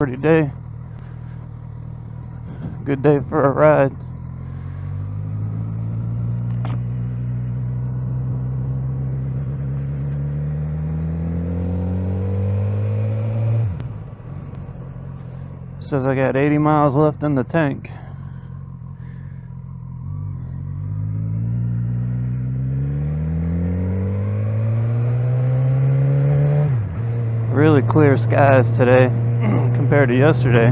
Pretty day. Good day for a ride. Says I got 80 miles left in the tank. Really clear skies today compared to yesterday.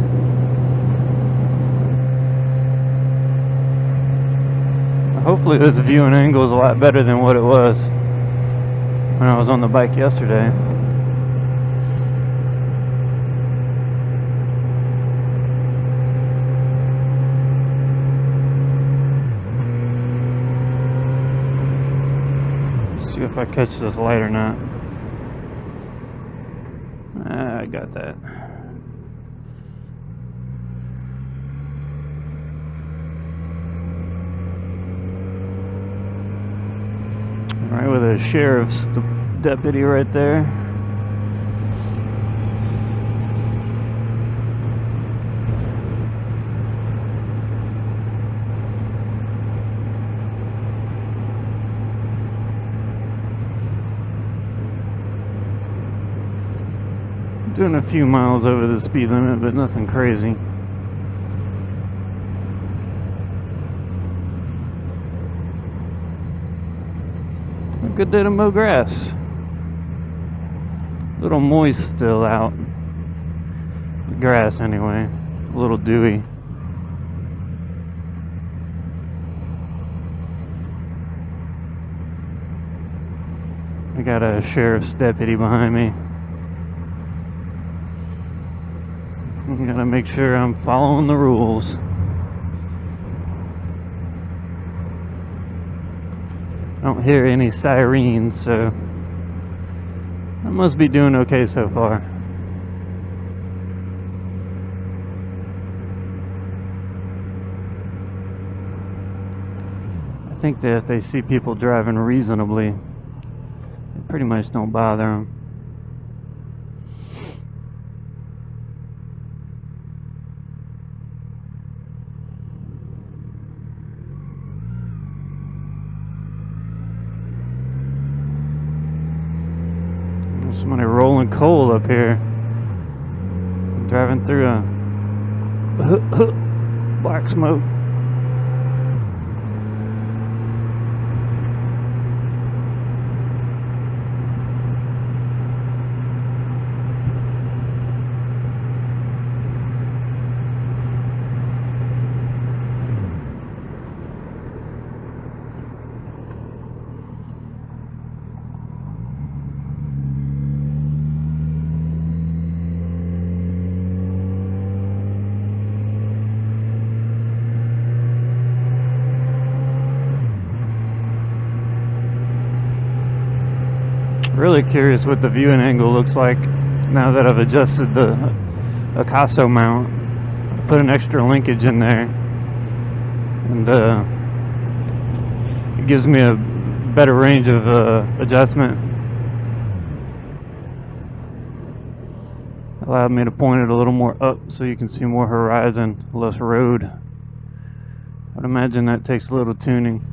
Hopefully this viewing angle is a lot better than what it was when I was on the bike yesterday. Let's see if I catch this light or not. I got that. Right with a sheriff's deputy right there. Doing a few miles over the speed limit, but nothing crazy. A good day to mow grass. A little moist still out. The grass anyway. A little dewy. I got a sheriff's deputy behind me. I gotta make sure I'm following the rules. I don't hear any sirens, so I must be doing okay so far. I think that if they see people driving reasonably, they pretty much don't bother them. Somebody rolling coal up here. Driving through a black smoke. Really curious what the viewing angle looks like now that I've adjusted the Picasso mount. I put an extra linkage in there, and it gives me a better range of adjustment. Allowed me to point it a little more up so you can see more horizon, less road. I'd imagine that takes a little tuning.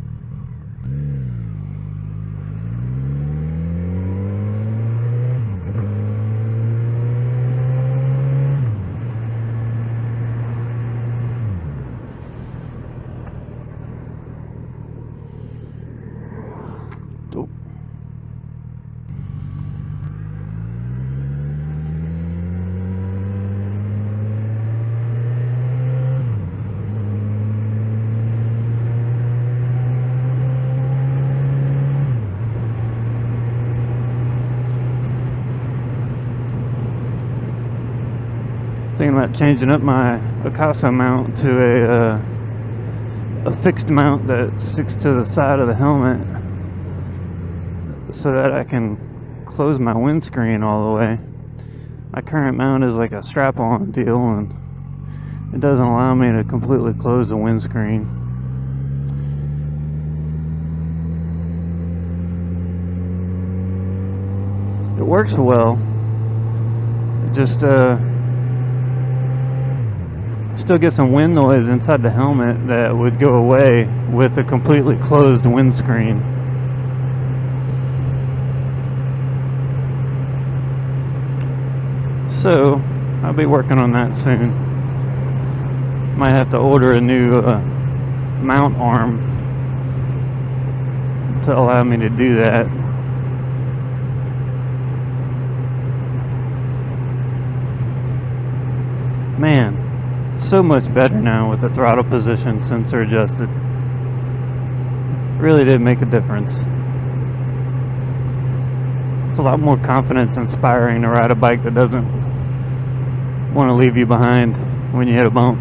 Thinking about changing up my Picasso mount to a fixed mount that sticks to the side of the helmet so that I can close my windscreen all the way. My current mount is like a strap-on deal, and it doesn't allow me to completely close the windscreen. It works well. It just still get some wind noise inside the helmet that would go away with a completely closed windscreen. So I'll be working on that soon. Might have to order a new mount arm to allow me to do that. Man, so much better now with the throttle position sensor adjusted. Really did make a difference. It's a lot more confidence inspiring to ride a bike that doesn't want to leave you behind when you hit a bump.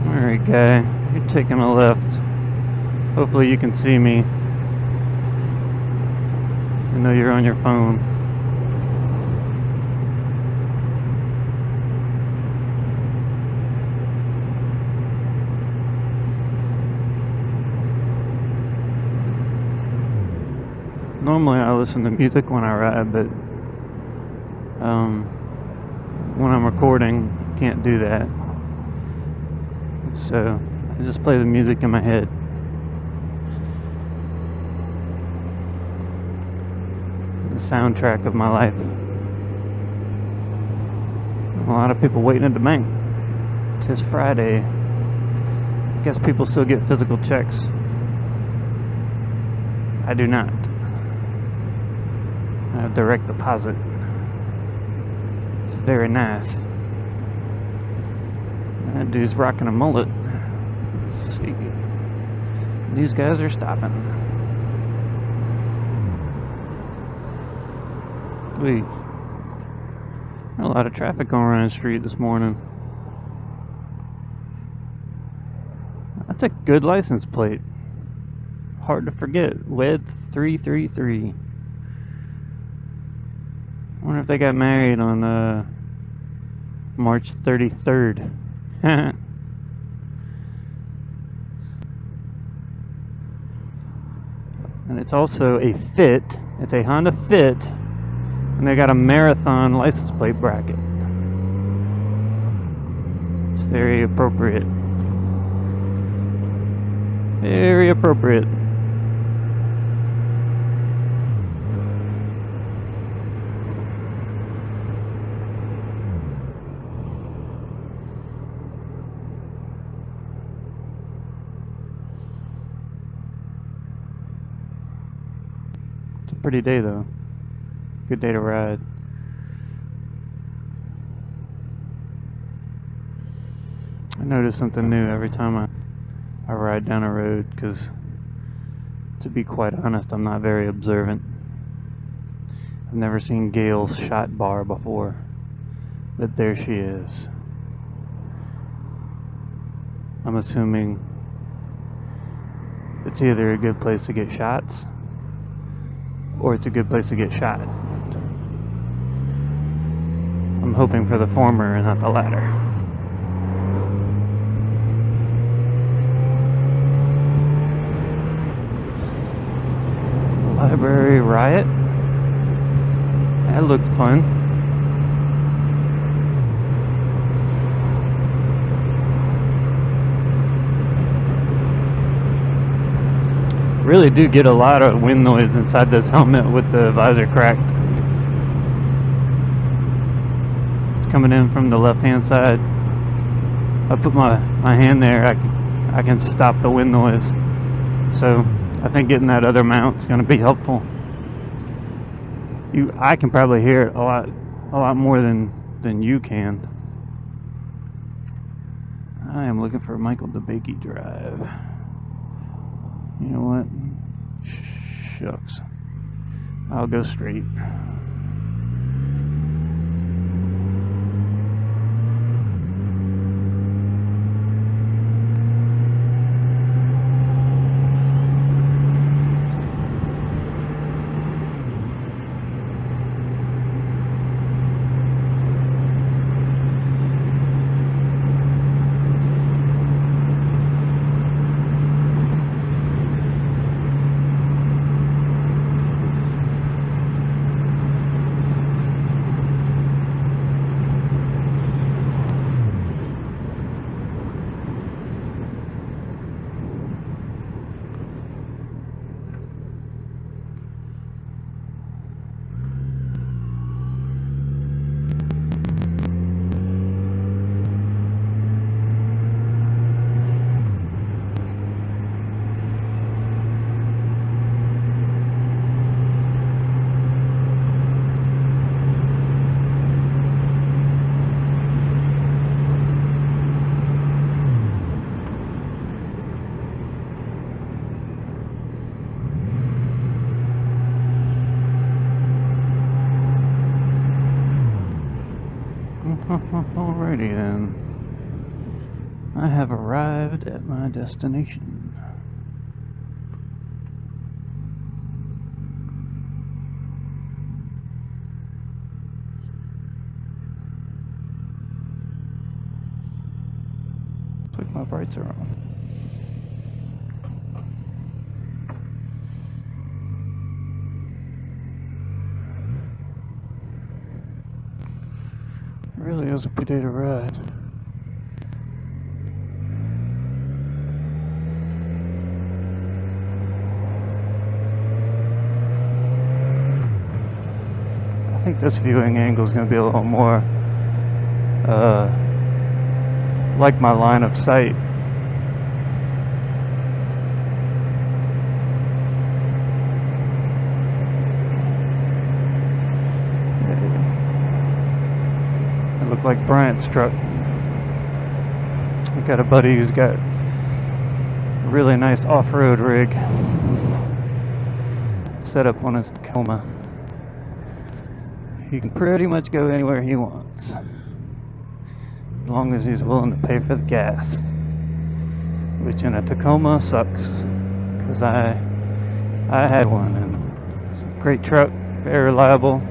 Alright guy, you're taking a left. Hopefully you can see me. I know you're on your phone. Normally I listen to music when I ride, but when I'm recording, can't do that. So I just play the music in my head. The soundtrack of my life. A lot of people waiting at the bank. 'Tis Friday. I guess people still get physical checks. I do not. I have direct deposit. It's very nice. That dude's rocking a mullet. Let's see. These guys are stopping. Wait. A lot of traffic going around the street this morning. That's a good license plate. Hard to forget. WED 333. I wonder if they got married on March 33rd. And it's also a Fit. It's a Honda Fit. And they got a marathon license plate bracket. It's very appropriate. Very appropriate. It's a pretty day though. Good day to ride. I notice something new every time I ride down a road, because to be quite honest, I'm not very observant. I've never seen Gail's shot bar before, but there she is. I'm assuming it's either a good place to get shots or it's a good place to get shot. I'm hoping for the former and not the latter. Library Riot? That looked fun. Really do get a lot of wind noise inside this helmet with the visor cracked. It's coming in from the left hand side. I put my hand there, I can stop the wind noise. So I think getting that other mount is going to be helpful. I can probably hear it a lot more than you can. I am looking for Michael DeBakey Drive. You know what? Shucks. I'll go straight. Alrighty then. I have arrived at my destination. Looks like my brights are on. It really is a potato ride. I think this viewing angle is going to be a little more like my line of sight. It looked like Bryant's truck. I got a buddy who's got a really nice off-road rig set up on his Tacoma. He can pretty much go anywhere he wants, as long as he's willing to pay for the gas, which in a Tacoma sucks, because I had one, and it's a great truck, very reliable,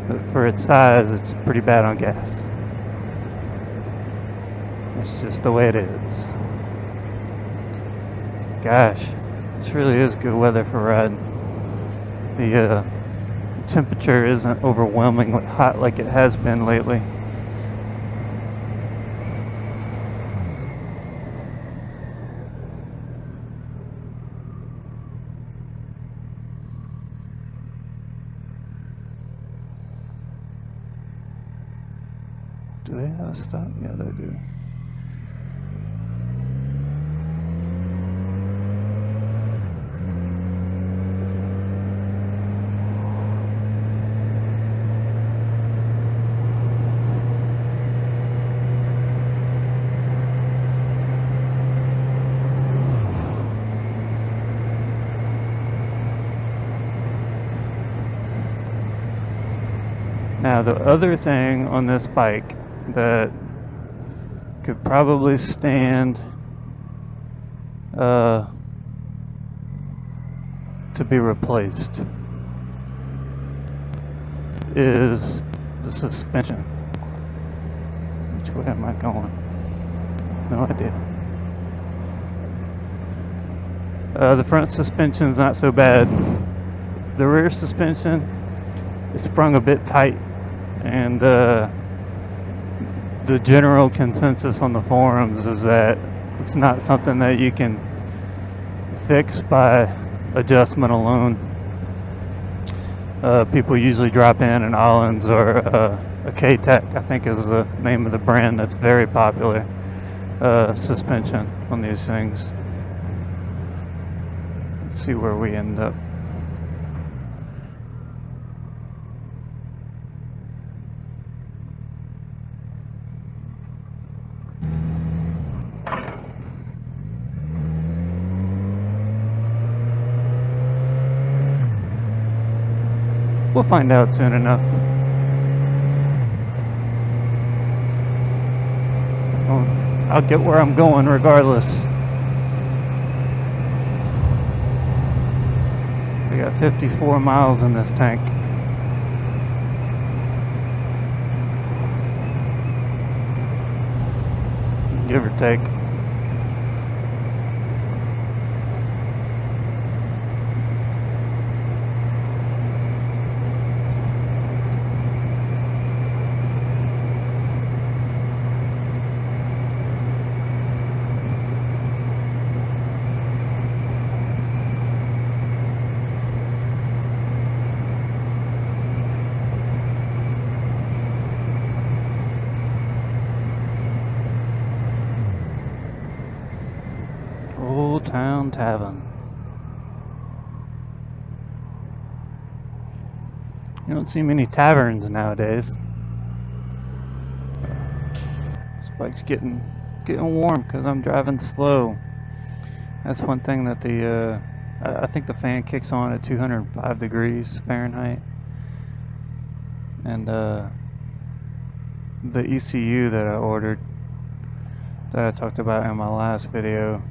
but for its size, it's pretty bad on gas. It's just the way it is. Gosh, this really is good weather for riding. The temperature isn't overwhelmingly hot like it has been lately. Do they have a stop? Yeah, they do. Now, the other thing on this bike that could probably stand to be replaced is the suspension. Which way am I going? No idea. The front suspension's not so bad. The rear suspension is sprung a bit tight, and the general consensus on the forums is that it's not something that you can fix by adjustment alone. People usually drop in an Ollins or a K-Tech, I think is the name of the brand that's very popular, suspension on these things. Let's see where we end up. We'll find out soon enough. I'll get where I'm going regardless. We got 54 miles in this tank. Give or take. Old Town Tavern. You don't see many taverns nowadays. This bike's getting warm because I'm driving slow. That's one thing that I think the fan kicks on at 205 degrees Fahrenheit, and the ECU that I ordered, that I talked about in my last video,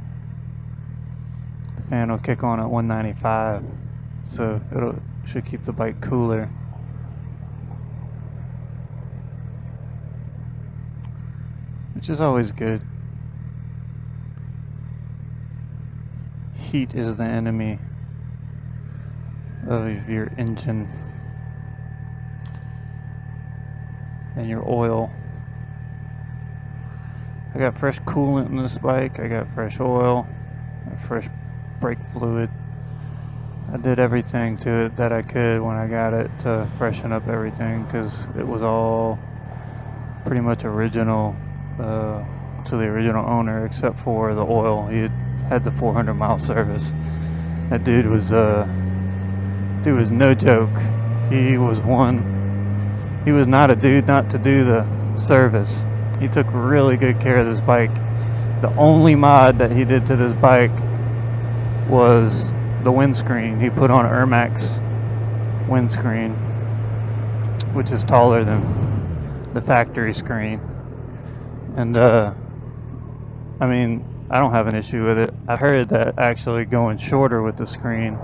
the fan will kick on at 195, so should keep the bike cooler. Which is always good. Heat is the enemy of your engine and your oil. I got fresh coolant in this bike, I got fresh oil, fresh brake fluid. I did everything to it that I could when I got it to freshen up everything, because it was all pretty much original to the original owner, except for the oil. He had the 400-mile service. That dude was no joke. He was not a dude not to do the service. He took really good care of this bike. The only mod that he did to this bike was the windscreen. He put on an Ermax windscreen, which is taller than the factory screen. And I mean, I don't have an issue with it. I've heard that actually going shorter with the screen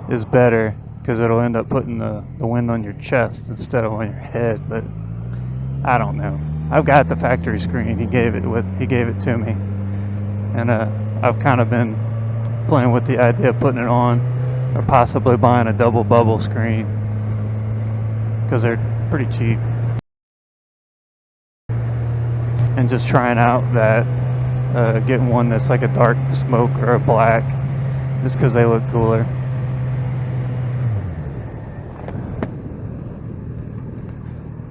is better, because it'll end up putting the wind on your chest instead of on your head. But I don't know. I've got the factory screen. He gave it to me, and I've kind of been playing with the idea of putting it on, or possibly buying a double bubble screen, because they're pretty cheap, and just trying out that getting one that's like a dark smoke or a black, just because they look cooler.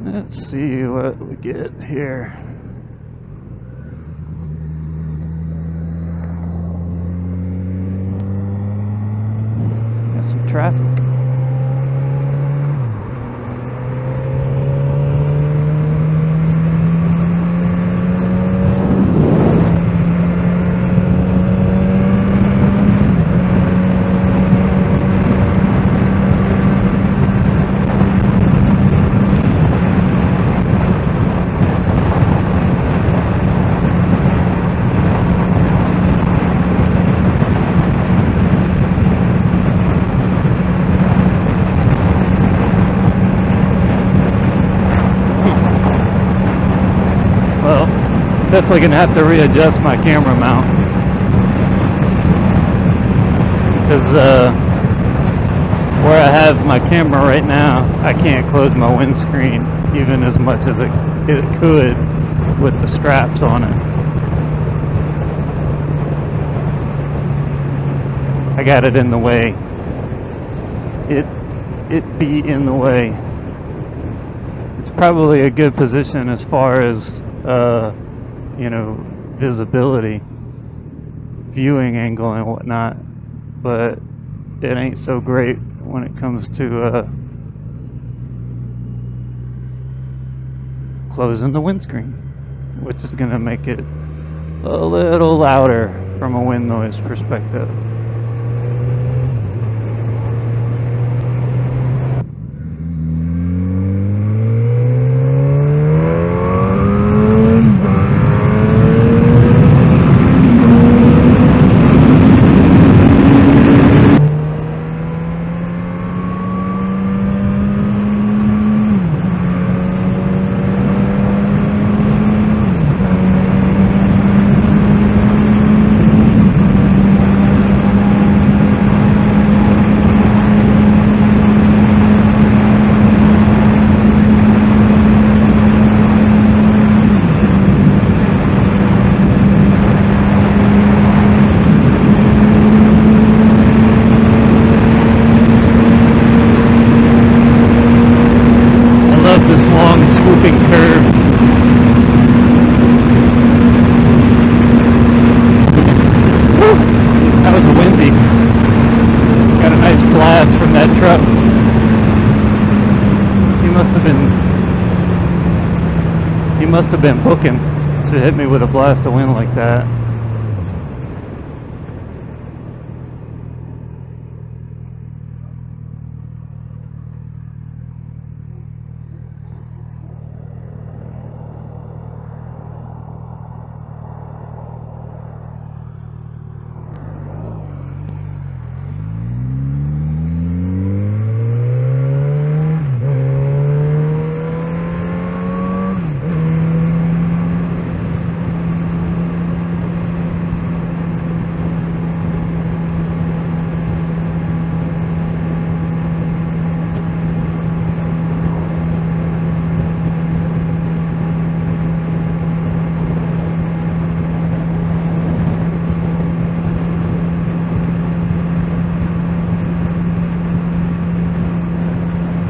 Let's see what we get here. Got some traffic. Definitely gonna have to readjust my camera mount, because where I have my camera right now, I can't close my windscreen even as much as it could with the straps on it. I got it in the way. It be in the way. It's probably a good position as far as visibility, viewing angle and whatnot, but it ain't so great when it comes to closing the windscreen, which is gonna make it a little louder from a wind noise perspective. He must have been booking to hit me with a blast of wind like that.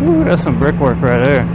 Ooh, that's some brickwork right there.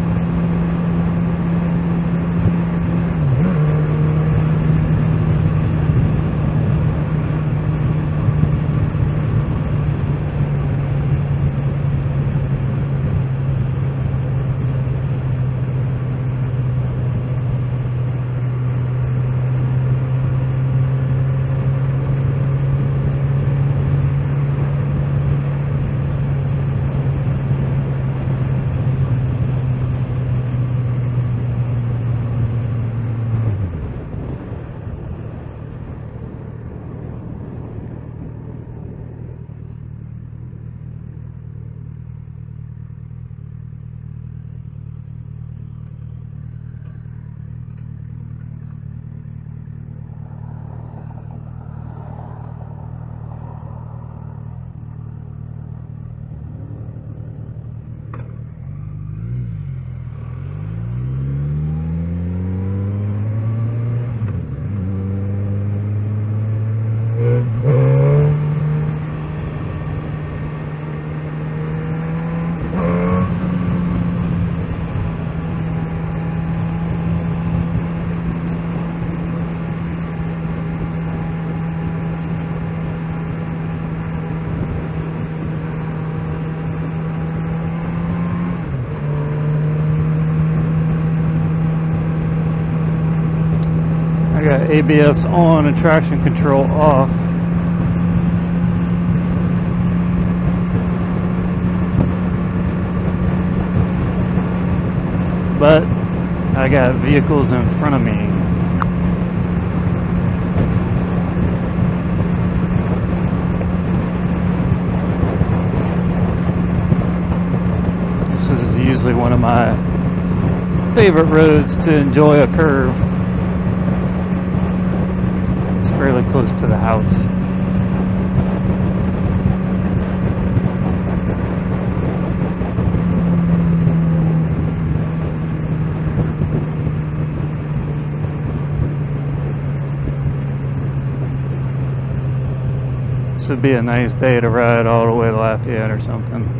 I got ABS on and traction control off. But I got vehicles in front of me. This is usually one of my favorite roads to enjoy a curve. It's fairly close to the house. This would be a nice day to ride all the way to Lafayette or something.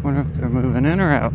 Wonder if they're moving in or out.